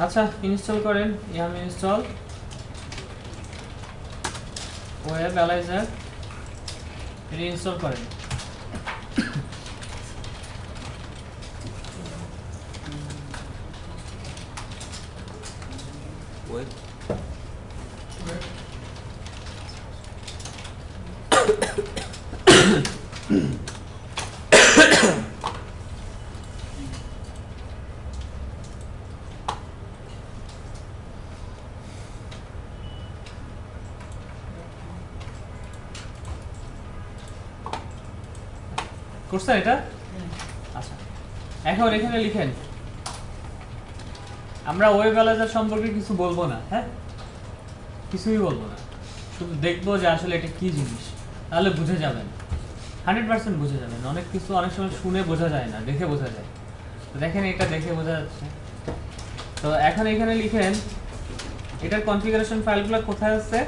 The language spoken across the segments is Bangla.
আচ্ছা ইনস্টল করেন yum install webalizer এটা ইনস্টল করেন। ওয়েব করছেন এটা? আচ্ছা এখন এখানে লিখেন আমরা webalizer সম্পর্কে কিছু বলবো না, হ্যাঁ কিছুই বলবো না, শুধু দেখবো যে আসলে এটা কি জিনিস, তাহলে বুঝে যাবেন 100% বুঝে যাবেন। অনেক কিছু অনেক সময় শুনে বোঝা যায় না, দেখে বোঝা যায়। তো দেখেন এটা দেখে বোঝা যাচ্ছে। তো এখন এখানে লিখেন এটার কনফিগারেশন ফাইলগুলো কোথায় আছে,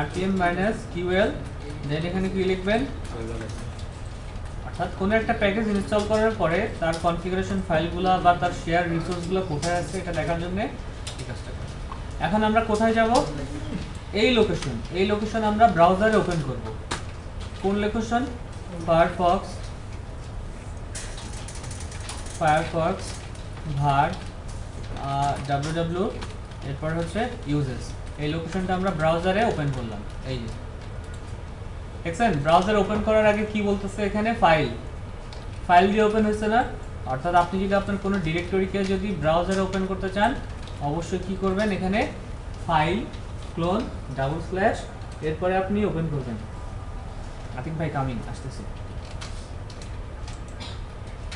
rpm-ql, দেন এখানে কি লিখবেন, অর্থাৎ কোনো একটা প্যাকেজ ইনস্টল করার পরে তার কনফিগারেশন ফাইলগুলো বা তার শেয়ার রিসোর্সগুলো কোথায় আছে এটা দেখার জন্য এই কাজটা করি। এখন আমরা কোথায় যাব, এই লোকেশন আমরা ব্রাউজারে ওপেন করব। কোন লোকেশন, ফায়ারফক্স var www এরপর হচ্ছে ইউজেস, এই লোকেশনটা আমরা ব্রাউজারে ওপেন করলাম। এই যে দেখছেন ব্রাউজার ওপেন করার আগে কি বলতেছে এখানে, ফাইল দিয়ে ওপেন হচ্ছে না। অর্থাৎ আপনি যদি আপনার কোনো ডিরেক্টরিকে যদি ব্রাউজারে ওপেন করতে চান অবশ্যই কি করবেন, এখানে ফাইল ক্লোন / এরপরে আপনি ওপেন করবেন। আতিক ভাই কামিং আসতেছে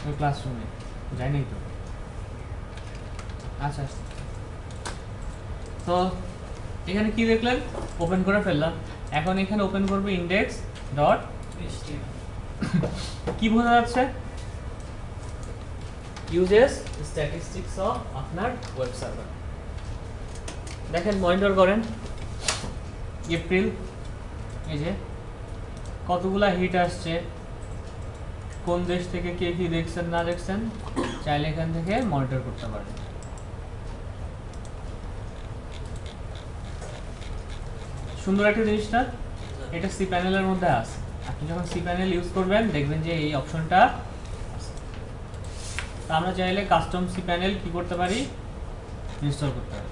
ওই ক্লাসরুমে, যাই নাই তো। আচ্ছা তো এখানে কি দেখলেন, ওপেন করে ফেললাম। এখন এখানে ওপেন করবে index.html কি বোঝা যাচ্ছে, ইউজেস স্ট্যাটিস্টিক্স অফ আপনার ওয়েব সার্ভার। দেখেন মনিটর করেন, এপ্রিল এই যে কতগুলা হিট আসছে, কোন দেশ থেকে কে কি দেখছেন না দেখছেন চাইলে এখান থেকে মনিটর করতে পারেন। সুন্দর একটা জিনিসটা, এটা সি প্যানেলের মধ্যে আছে। আপনি যখন সি প্যানেল ইউজ করবেন দেখবেন যে এই অপশনটা আছে। আমরা চাইলে কাস্টম সি প্যানেল কি করতে পারি, ইনস্টল করতে পারি।